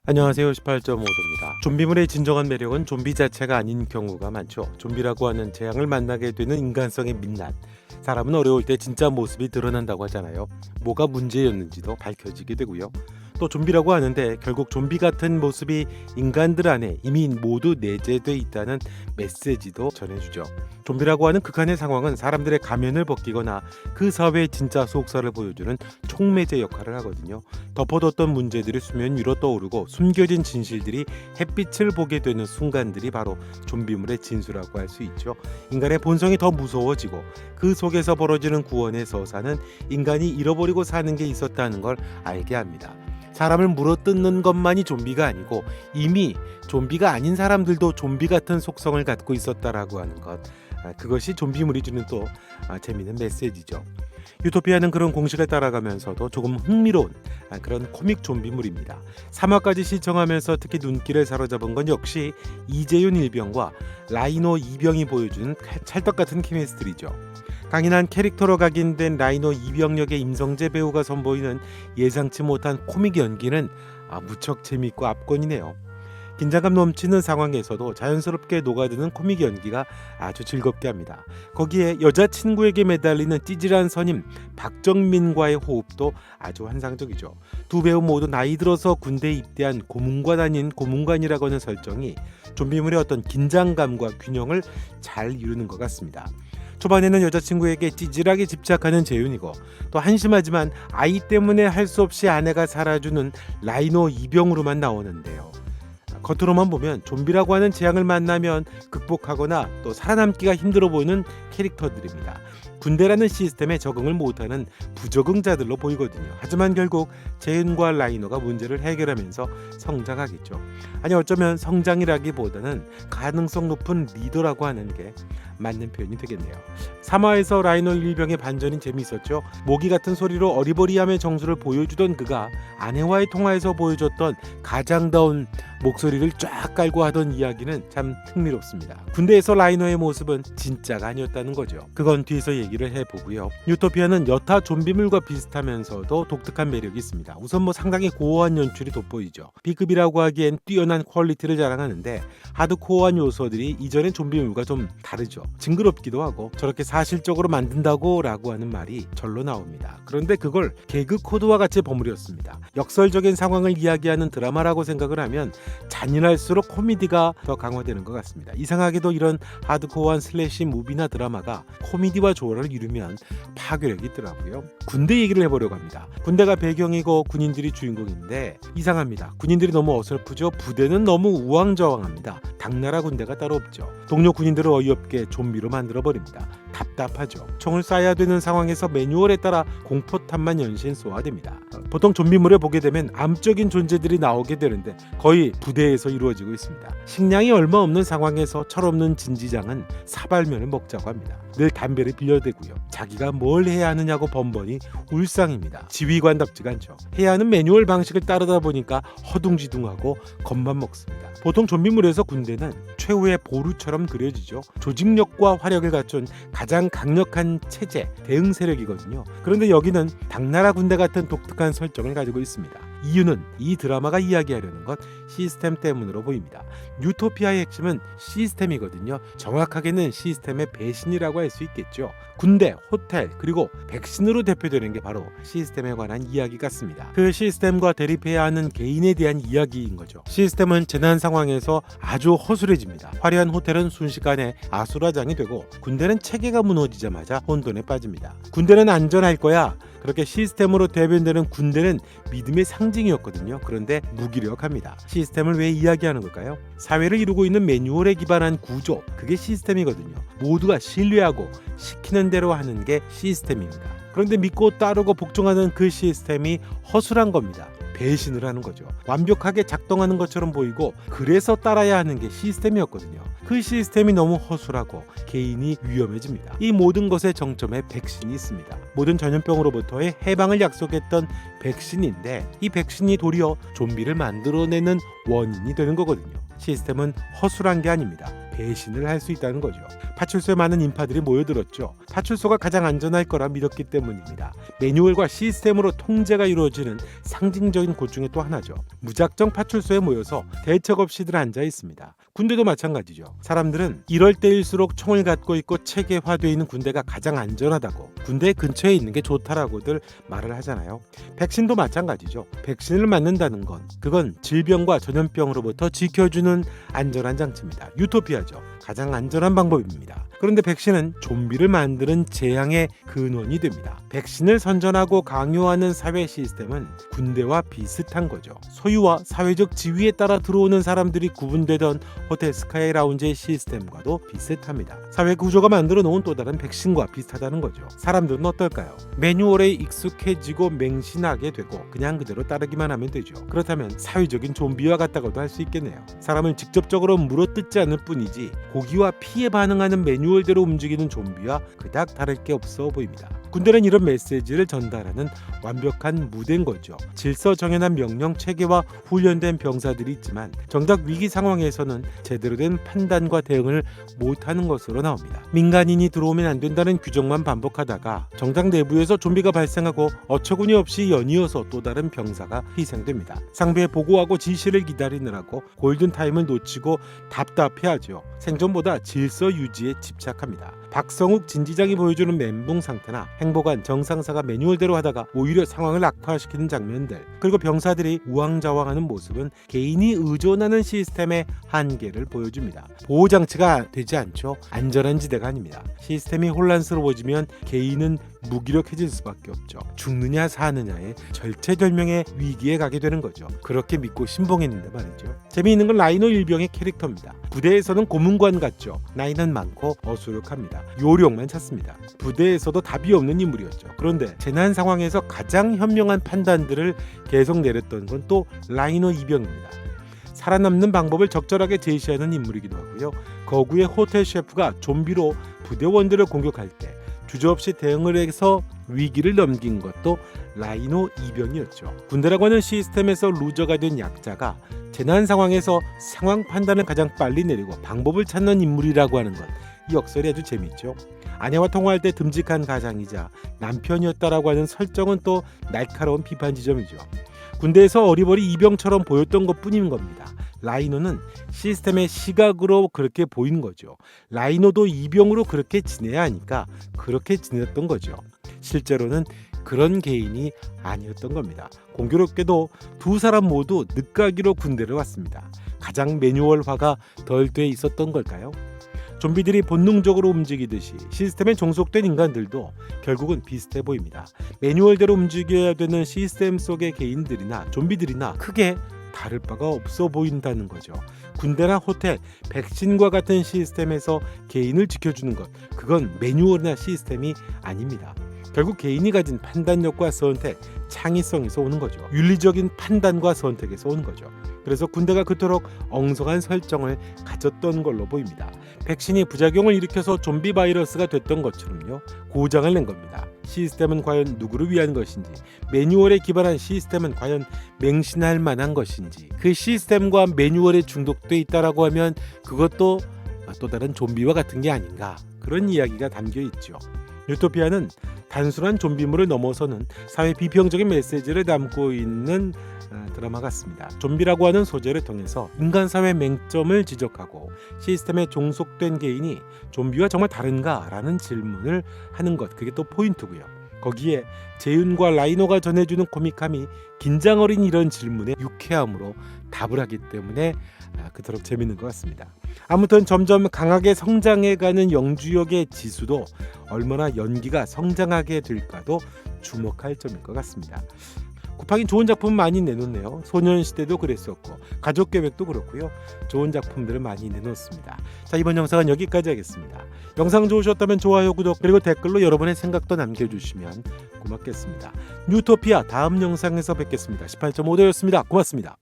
안녕하세요. 18.5도입니다. 좀비물의 진정한 매력은 좀비 자체가 아닌 경우가 많죠. 좀비라고 하는 재앙을 만나게 되는 인간성의 민낯. 사람은 어려울 때 진짜 모습이 드러난다고 하잖아요. 뭐가 문제였는지도 밝혀지게 되고요. 또 좀비라고 하는데 결국 좀비 같은 모습이 인간들 안에 이미 모두 내재돼 있다는 메시지도 전해주죠. 좀비라고 하는 극한의 상황은 사람들의 가면을 벗기거나 그 사회의 진짜 속살을 보여주는 촉매제 역할을 하거든요. 덮어뒀던 문제들이 수면 위로 떠오르고 숨겨진 진실들이 햇빛을 보게 되는 순간들이 바로 좀비물의 진수라고 할 수 있죠. 인간의 본성이 더 무서워지고 그 속에서 벌어지는 구원의 서사는 인간이 잃어버리고 사는 게 있었다는 걸 알게 합니다. 사람을 물어뜯는 것만이 좀비가 아니고 이미 좀비가 아닌 사람들도 좀비 같은 속성을 갖고 있었다라고 하는 것, 그것이 좀비물이 주는 또 재미있는 메시지죠. 유토피아는 그런 공식을 따라가면서도 조금 흥미로운 그런 코믹 좀비물입니다. 3화까지 시청하면서 특히 눈길을 사로잡은 건 역시 이재윤 일병과 라이노 이병이 보여주는 찰떡같은 케미스트리죠. 강인한 캐릭터로 각인된 라이노 이병역의 임성재 배우가 선보이는 예상치 못한 코믹 연기는 무척 재미있고 압권이네요. 긴장감 넘치는 상황에서도 자연스럽게 녹아드는 코믹 연기가 아주 즐겁게 합니다. 거기에 여자친구에게 매달리는 찌질한 선임 박정민과의 호흡도 아주 환상적이죠. 두 배우 모두 나이 들어서 군대에 입대한 고문관 아닌 고문관이라고 하는 설정이 좀비물의 어떤 긴장감과 균형을 잘 이루는 것 같습니다. 초반에는 여자친구에게 찌질하게 집착하는 재윤이고 또 한심하지만 아이 때문에 할 수 없이 아내가 살아주는 라이노 이병으로만 나오는데요. 겉으로만 보면 좀비라고 하는 재앙을 만나면 극복하거나 또 살아남기가 힘들어 보이는 캐릭터들입니다. 군대라는 시스템에 적응을 못하는 부적응자들로 보이거든요. 하지만 결국 재윤과 라이노가 문제를 해결하면서 성장하겠죠. 아니 어쩌면 성장이라기보다는 가능성 높은 리더라고 하는 게 맞는 표현이 되겠네요. 3화에서 라이노 일병의 반전이 재미있었죠. 모기 같은 소리로 어리버리함의 정수를 보여주던 그가 아내와의 통화에서 보여줬던 가장다운 목소리를 쫙 깔고 하던 이야기는 참 흥미롭습니다. 군대에서 라이노의 모습은 진짜가 아니었다는 거죠. 그건 뒤에서 얘기를 해보고요. 유토피아는 여타 좀비물과 비슷하면서도 독특한 매력이 있습니다. 우선 상당히 고어한 연출이 돋보이죠. B급이라고 하기엔 뛰어난 퀄리티를 자랑하는데 하드코어한 요소들이 이전의 좀비물과 좀 다르죠. 징그럽기도 하고 저렇게 사실적으로 만든다고 라고 하는 말이 절로 나옵니다. 그런데 그걸 개그 코드와 같이 버무렸습니다. 역설적인 상황을 이야기하는 드라마라고 생각을 하면 잔인할수록 코미디가 더 강화되는 것 같습니다. 이상하게도 이런 하드코어한 슬래시 무비나 드라마가 코미디와 조화를 이루면 파괴력이 있더라고요. 군대 얘기를 해보려고 합니다. 군대가 배경이고 군인들이 주인공인데 이상합니다. 군인들이 너무 어설프죠. 부대는 너무 우왕좌왕합니다. 당나라 군대가 따로 없죠. 동료 군인들을 어이없게 좀비로 만들어버립니다. 답답하죠. 총을 쏴야 되는 상황에서 매뉴얼에 따라 공포탄만 연신 쏘아됩니다. 보통 좀비물에 보게 되면 암적인 존재들이 나오게 되는데 거의 부대에서 이루어지고 있습니다. 식량이 얼마 없는 상황에서 철없는 진지장은 사발면을 먹자고 합니다. 늘 담배를 빌려대고요. 자기가 뭘 해야 하느냐고 번번이 울상입니다. 지휘관답지가 않죠. 해야 하는 매뉴얼 방식을 따르다 보니까 허둥지둥하고 겁만 먹습니다. 보통 좀비물에서 군대는 최후의 보루처럼 그려지죠. 조직력과 화력을 갖춘 가장 강력한 체제, 대응 세력이거든요. 그런데 여기는 당나라 군대 같은 독특한 설정을 가지고 있습니다. 이유는 이 드라마가 이야기하려는 것 시스템 때문으로 보입니다. 유토피아의 핵심은 시스템이거든요. 정확하게는 시스템의 배신이라고 할 수 있겠죠. 군대, 호텔, 그리고 백신으로 대표되는 게 바로 시스템에 관한 이야기 같습니다. 그 시스템과 대립해야 하는 개인에 대한 이야기인 거죠. 시스템은 재난 상황에서 아주 허술해집니다. 화려한 호텔은 순식간에 아수라장이 되고 군대는 체계가 무너지자마자 혼돈에 빠집니다. 군대는 안전할 거야. 그렇게 시스템으로 대변되는 군대는 믿음의 상징이었거든요. 그런데 무기력합니다. 시스템을 왜 이야기하는 걸까요? 사회를 이루고 있는 매뉴얼에 기반한 구조, 그게 시스템이거든요. 모두가 신뢰하고 시키는 대로 하는 게 시스템입니다. 그런데 믿고 따르고 복종하는 그 시스템이 허술한 겁니다. 배신을 하는 거죠. 완벽하게 작동하는 것처럼 보이고 그래서 따라야 하는 게 시스템이었거든요. 그 시스템이 너무 허술하고 개인이 위험해집니다. 이 모든 것의 정점에 백신이 있습니다. 모든 전염병으로부터의 해방을 약속했던 백신인데 이 백신이 도리어 좀비를 만들어내는 원인이 되는 거거든요. 시스템은 허술한 게 아닙니다. 배신을 할 수 있다는 거죠. 파출소에 많은 인파들이 모여들었죠. 파출소가 가장 안전할 거라 믿었기 때문입니다. 매뉴얼과 시스템으로 통제가 이루어지는 상징적인 곳 중에 또 하나죠. 무작정 파출소에 모여서 대책 없이들 앉아 있습니다. 군대도 마찬가지죠. 사람들은 이럴 때일수록 총을 갖고 있고 체계화되어 있는 군대가 가장 안전하다고, 군대 근처에 있는 게 좋다라고들 말을 하잖아요. 백신도 마찬가지죠. 백신을 맞는다는 건 그건 질병과 전염병으로부터 지켜주는 안전한 장치입니다. 유토피아죠. 가장 안전한 방법입니다. 그런데 백신은 좀비를 만드는 재앙의 근원이 됩니다. 백신을 선전하고 강요하는 사회 시스템은 군대와 비슷한 거죠. 소유와 사회적 지위에 따라 들어오는 사람들이 구분되던 호텔 스카이 라운지의 시스템과도 비슷합니다. 사회 구조가 만들어 놓은 또 다른 백신과 비슷하다는 거죠. 사람들은 어떨까요? 매뉴얼에 익숙해지고 맹신하게 되고 그냥 그대로 따르기만 하면 되죠. 그렇다면 사회적인 좀비와 같다고도 할 수 있겠네요. 사람을 직접적으로 물어뜯지 않을 뿐이지 고기와 피에 반응하는 매뉴얼대로 움직이는 좀비와 그닥 다를 게 없어 보입니다. 군대는 이런 메시지를 전달하는 완벽한 무대인 거죠. 질서 정연한 명령 체계와 훈련된 병사들이 있지만 정작 위기 상황에서는 제대로 된 판단과 대응을 못하는 것으로 나옵니다. 민간인이 들어오면 안 된다는 규정만 반복하다가 정작 내부에서 좀비가 발생하고 어처구니 없이 연이어서 또 다른 병사가 희생됩니다. 상부에 보고하고 지시를 기다리느라고 골든타임을 놓치고 답답해하죠. 생존보다 질서 유지에 집착합니다. 박성욱 진지장이 보여주는 멘붕 상태나 행보관 정상사가 매뉴얼대로 하다가 오히려 상황을 악화시키는 장면들, 그리고 병사들이 우왕좌왕하는 모습은 개인이 의존하는 시스템의 한계를 보여줍니다. 보호장치가 되지 않죠. 안전한 지대가 아닙니다. 시스템이 혼란스러워지면 개인은 무기력해질 수밖에 없죠. 죽느냐 사느냐의 절체절명의 위기에 가게 되는 거죠. 그렇게 믿고 신봉했는데 말이죠. 재미있는 건 라이노 일병의 캐릭터입니다. 부대에서는 고문관 같죠. 나이는 많고 어수룩합니다. 요령만 찾습니다. 부대에서도 답이 없는 인물이었죠. 그런데 재난 상황에서 가장 현명한 판단들을 계속 내렸던 건 또 라이노 이병입니다. 살아남는 방법을 적절하게 제시하는 인물이기도 하고요. 거구의 호텔 셰프가 좀비로 부대원들을 공격할 때 주저없이 대응을 해서 위기를 넘긴 것도 라이노 이병이었죠. 군대라고 하는 시스템에서 루저가 된 약자가 재난 상황에서 상황 판단을 가장 빨리 내리고 방법을 찾는 인물이라고 하는 것, 이 역설이 아주 재밌죠. 아내와 통화할 때 듬직한 가장이자 남편이었다라고 하는 설정은 또 날카로운 비판 지점이죠. 군대에서 어리버리 이병처럼 보였던 것뿐인 겁니다. 라이노는 시스템의 시각으로 그렇게 보이는 거죠. 라이노도 이병으로 그렇게 지내야 하니까 그렇게 지냈던 거죠. 실제로는 그런 개인이 아니었던 겁니다. 공교롭게도 두 사람 모두 늦가기로 군대를 왔습니다. 가장 매뉴얼화가 덜 돼 있었던 걸까요? 좀비들이 본능적으로 움직이듯이 시스템에 종속된 인간들도 결국은 비슷해 보입니다. 매뉴얼대로 움직여야 되는 시스템 속의 개인들이나 좀비들이나 크게 다를 바가 없어 보인다는 거죠. 군대나 호텔, 백신과 같은 시스템에서 개인을 지켜주는 것, 그건 매뉴얼이나 시스템이 아닙니다. 결국 개인이 가진 판단력과 선택, 창의성에서 오는 거죠. 윤리적인 판단과 선택에서 오는 거죠. 그래서 군대가 그토록 엉성한 설정을 가졌던 걸로 보입니다. 백신이 부작용을 일으켜서 좀비 바이러스가 됐던 것처럼요. 고장을 낸 겁니다. 시스템은 과연 누구를 위한 것인지, 매뉴얼에 기반한 시스템은 과연 맹신할 만한 것인지, 그 시스템과 매뉴얼에 중독돼 있다라고 하면 그것도 또 다른 좀비와 같은 게 아닌가, 그런 이야기가 담겨 있죠. 유토피아는 단순한 좀비물을 넘어서는 사회 비평적인 메시지를 담고 있는 드라마 같습니다. 좀비라고 하는 소재를 통해서 인간 사회 맹점을 지적하고 시스템에 종속된 개인이 좀비와 정말 다른가? 라는 질문을 하는 것, 그게 또 포인트고요. 거기에 재윤과 라이노가 전해주는 코믹함이 긴장 어린 이런 질문에 유쾌함으로 답을 하기 때문에 그토록 재밌는 것 같습니다. 아무튼 점점 강하게 성장해가는 영주역의 지수도 얼마나 연기가 성장하게 될까도 주목할 점일 것 같습니다. 쿠팡이 좋은 작품 많이 내놓네요. 소년시대도 그랬었고 가족계획도 그렇고요. 좋은 작품들을 많이 내놓습니다. 자, 이번 영상은 여기까지 하겠습니다. 영상 좋으셨다면 좋아요, 구독, 그리고 댓글로 여러분의 생각도 남겨주시면 고맙겠습니다. 뉴토피아 다음 영상에서 뵙겠습니다. 18.5도였습니다. 고맙습니다.